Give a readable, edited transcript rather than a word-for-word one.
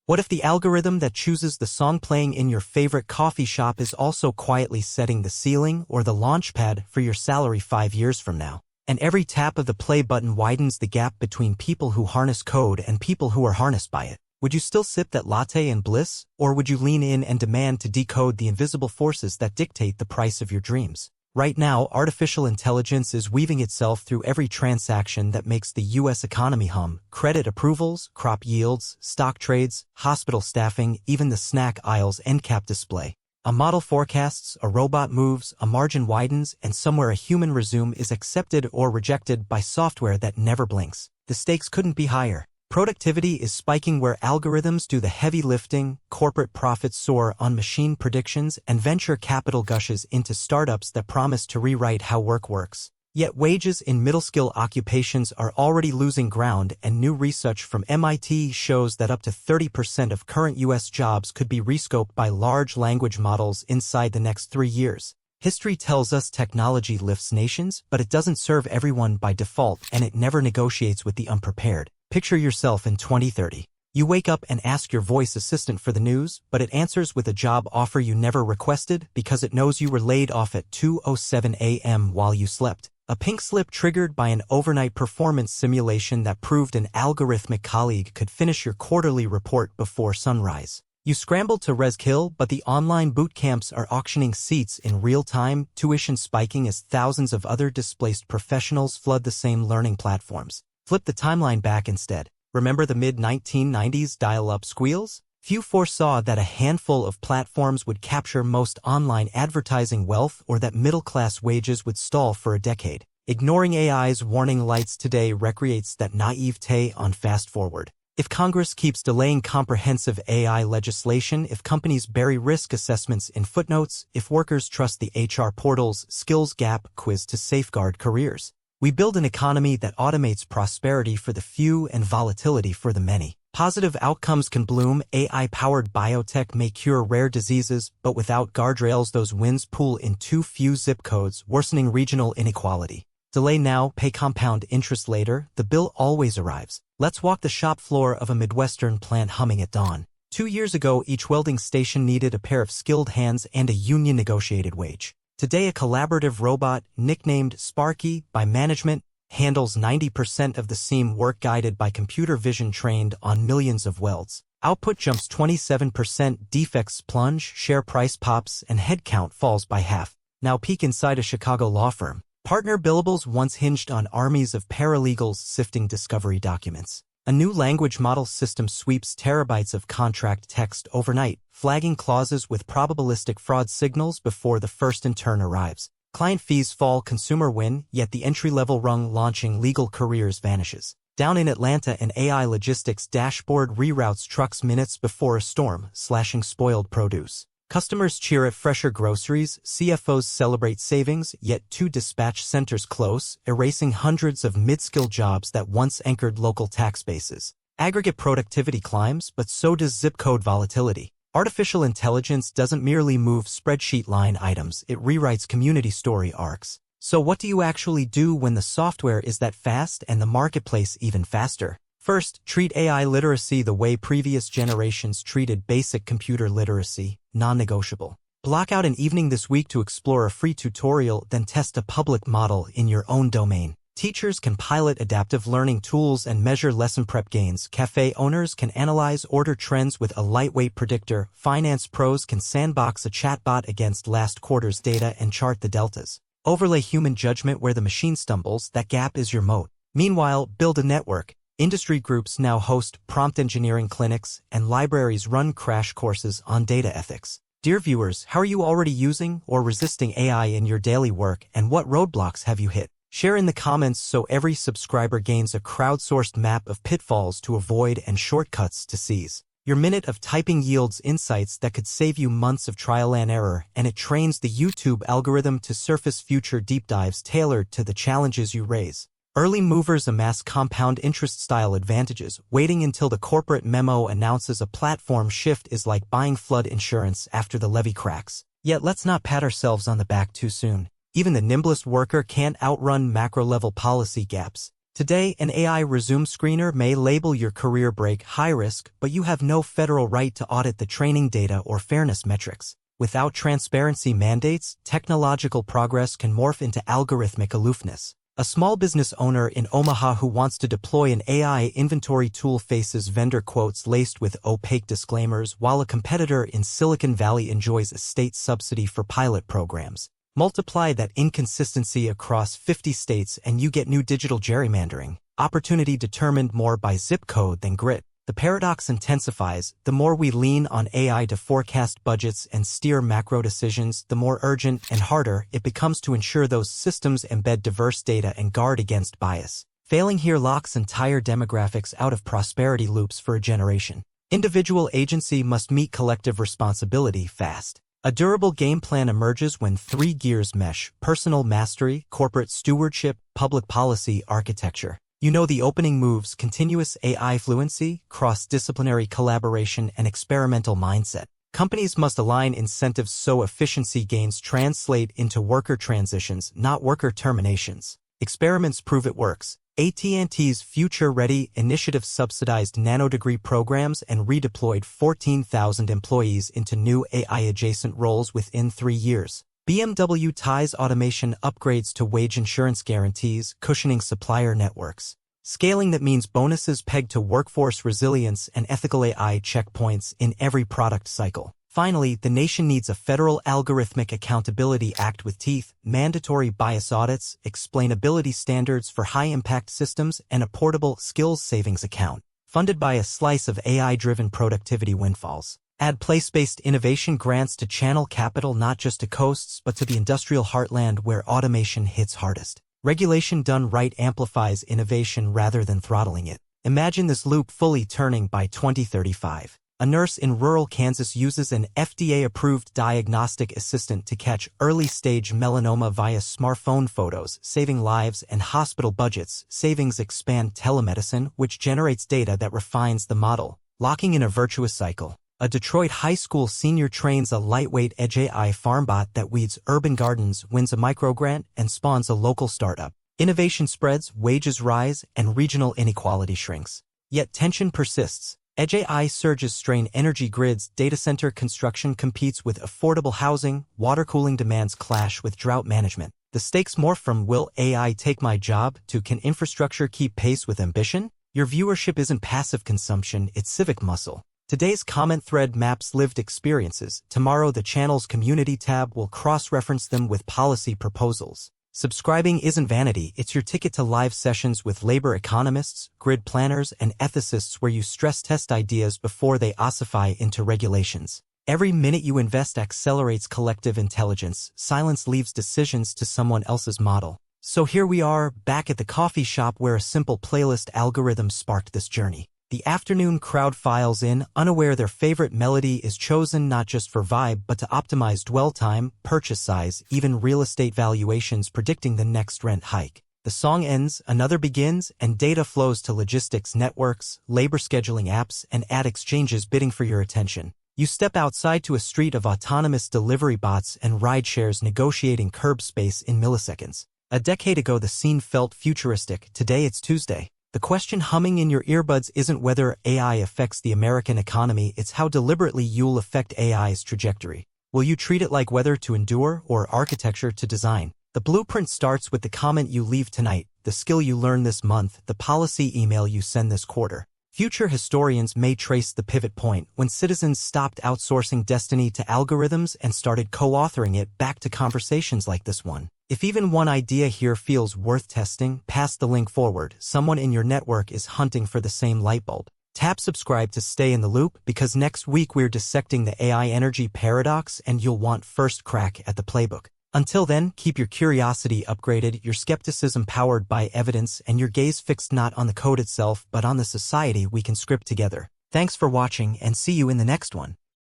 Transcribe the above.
What if the algorithm that chooses the song playing in your favorite coffee shop is also quietly setting the ceiling or the launchpad for your salary 5 years from now? And every tap of the play button widens the gap between people who harness code and people who are harnessed by it. Would you still sip that latte in bliss, or would you lean in and demand to decode the invisible forces that dictate the price of your dreams? Right now, artificial intelligence is weaving itself through every transaction that makes the U.S. economy hum. Credit approvals, crop yields, stock trades, hospital staffing, even the snack aisle's end cap display. A model forecasts, a robot moves, a margin widens, and somewhere a human resume is accepted or rejected by software that never blinks. The stakes couldn't be higher. Productivity is spiking where algorithms do the heavy lifting, corporate profits soar on machine predictions, and venture capital gushes into startups that promise to rewrite how work works. Yet wages in middle-skill occupations are already losing ground, and new research from MIT shows that up to 30% of current U.S. jobs could be rescoped by large language models inside the next 3 years. History tells us technology lifts nations, but it doesn't serve everyone by default, and it never negotiates with the unprepared. Picture yourself in 2030. You wake up and ask your voice assistant for the news, but it answers with a job offer you never requested because it knows you were laid off at 2:07 a.m. while you slept. A pink slip triggered by an overnight performance simulation that proved an algorithmic colleague could finish your quarterly report before sunrise. You scrambled to res-kill, but the online boot camps are auctioning seats in real time, tuition spiking as thousands of other displaced professionals flood the same learning platforms. Flip the timeline back instead. Remember the mid-1990s dial-up squeals? Few foresaw that a handful of platforms would capture most online advertising wealth or that middle-class wages would stall for a decade. Ignoring AI's warning lights today recreates that naivete on fast forward. If Congress keeps delaying comprehensive AI legislation, if companies bury risk assessments in footnotes, if workers trust the HR portal's skills gap quiz to safeguard careers, we build an economy that automates prosperity for the few and volatility for the many. Positive outcomes can bloom. AI-powered biotech may cure rare diseases, but without guardrails, those wins pool in too few zip codes, worsening regional inequality. Delay now, pay compound interest later. The bill always arrives. Let's walk the shop floor of a Midwestern plant humming at dawn. 2 years ago, each welding station needed a pair of skilled hands and a union-negotiated wage. Today, a collaborative robot, nicknamed Sparky by management, handles 90% of the seam work guided by computer vision trained on millions of welds. Output jumps 27%, defects plunge, share price pops, and headcount falls by half. Now peek inside a Chicago law firm. Partner billables once hinged on armies of paralegals sifting discovery documents. A new language model system sweeps terabytes of contract text overnight, flagging clauses with probabilistic fraud signals before the first intern arrives. Client fees fall, consumer win, yet the entry-level rung launching legal careers vanishes. Down in Atlanta, an AI logistics dashboard reroutes trucks minutes before a storm, slashing spoiled produce. Customers cheer at fresher groceries, CFOs celebrate savings, yet 2 dispatch centers close, erasing hundreds of mid-skill jobs that once anchored local tax bases. Aggregate productivity climbs, but so does zip code volatility. Artificial intelligence doesn't merely move spreadsheet line items, it rewrites community story arcs. So what do you actually do when the software is that fast and the marketplace even faster? First, treat AI literacy the way previous generations treated basic computer literacy, non-negotiable. Block out an evening this week to explore a free tutorial, then test a public model in your own domain. Teachers can pilot adaptive learning tools and measure lesson prep gains. Cafe owners can analyze order trends with a lightweight predictor. Finance pros can sandbox a chatbot against last quarter's data and chart the deltas. Overlay human judgment where the machine stumbles, that gap is your moat. Meanwhile, build a network. Industry groups now host prompt engineering clinics, and libraries run crash courses on data ethics. Dear viewers, how are you already using or resisting AI in your daily work, and what roadblocks have you hit? Share in the comments so every subscriber gains a crowdsourced map of pitfalls to avoid and shortcuts to seize. Your minute of typing yields insights that could save you months of trial and error, and it trains the YouTube algorithm to surface future deep dives tailored to the challenges you raise. Early movers amass compound interest-style advantages. Waiting until the corporate memo announces a platform shift is like buying flood insurance after the levee cracks. Yet let's not pat ourselves on the back too soon. Even the nimblest worker can't outrun macro-level policy gaps. Today, an AI resume screener may label your career break high risk, but you have no federal right to audit the training data or fairness metrics. Without transparency mandates, technological progress can morph into algorithmic aloofness. A small business owner in Omaha who wants to deploy an AI inventory tool faces vendor quotes laced with opaque disclaimers, while a competitor in Silicon Valley enjoys a state subsidy for pilot programs. Multiply that inconsistency across 50 states and you get new digital gerrymandering, opportunity determined more by zip code than grit. The paradox intensifies. The more we lean on AI to forecast budgets and steer macro decisions, the more urgent and harder it becomes to ensure those systems embed diverse data and guard against bias. Failing here locks entire demographics out of prosperity loops for a generation. Individual agency must meet collective responsibility fast. A durable game plan emerges when three gears mesh: personal mastery, corporate stewardship, public policy architecture. You know the opening moves: continuous AI fluency, cross-disciplinary collaboration, and experimental mindset. Companies must align incentives so efficiency gains translate into worker transitions, not worker terminations. Experiments prove it works. AT&T's Future Ready initiative subsidized nanodegree programs and redeployed 14,000 employees into new AI-adjacent roles within 3 years. BMW ties automation upgrades to wage insurance guarantees, cushioning supplier networks. Scaling that means bonuses pegged to workforce resilience and ethical AI checkpoints in every product cycle. Finally, the nation needs a federal Algorithmic Accountability Act with teeth, mandatory bias audits, explainability standards for high-impact systems, and a portable skills savings account, funded by a slice of AI-driven productivity windfalls. Add place-based innovation grants to channel capital not just to coasts but to the industrial heartland where automation hits hardest. Regulation done right amplifies innovation rather than throttling it. Imagine this loop fully turning by 2035. A nurse in rural Kansas uses an FDA-approved diagnostic assistant to catch early-stage melanoma via smartphone photos, saving lives and hospital budgets. Savings expand telemedicine, which generates data that refines the model, locking in a virtuous cycle. A Detroit high school senior trains a lightweight edge AI farmbot that weeds urban gardens, wins a microgrant, and spawns a local startup. Innovation spreads, wages rise, and regional inequality shrinks. Yet tension persists. Edge AI surges strain energy grids, data center construction competes with affordable housing, water cooling demands clash with drought management. The stakes morph from "will AI take my job" to "can infrastructure keep pace with ambition?" Your viewership isn't passive consumption, it's civic muscle. Today's comment thread maps lived experiences. Tomorrow the channel's community tab will cross-reference them with policy proposals. Subscribing isn't vanity, it's your ticket to live sessions with labor economists, grid planners, and ethicists where you stress-test ideas before they ossify into regulations. Every minute you invest accelerates collective intelligence. Silence leaves decisions to someone else's model. So here we are, back at the coffee shop where a simple playlist algorithm sparked this journey. The afternoon crowd files in, unaware their favorite melody is chosen not just for vibe but to optimize dwell time, purchase size, even real estate valuations predicting the next rent hike. The song ends, another begins, and data flows to logistics networks, labor scheduling apps, and ad exchanges bidding for your attention. You step outside to a street of autonomous delivery bots and rideshares negotiating curb space in milliseconds. A decade ago the scene felt futuristic, today it's Tuesday. The question humming in your earbuds isn't whether AI affects the American economy, it's how deliberately you'll affect AI's trajectory. Will you treat it like weather to endure or architecture to design? The blueprint starts with the comment you leave tonight, the skill you learn this month, the policy email you send this quarter. Future historians may trace the pivot point when citizens stopped outsourcing destiny to algorithms and started co-authoring it back to conversations like this one. If even one idea here feels worth testing, pass the link forward. Someone in your network is hunting for the same light bulb. Tap subscribe to stay in the loop because next week we're dissecting the AI energy paradox and you'll want first crack at the playbook. Until then, keep your curiosity upgraded, your skepticism powered by evidence, and your gaze fixed not on the code itself but on the society we can script together. Thanks for watching and see you in the next one.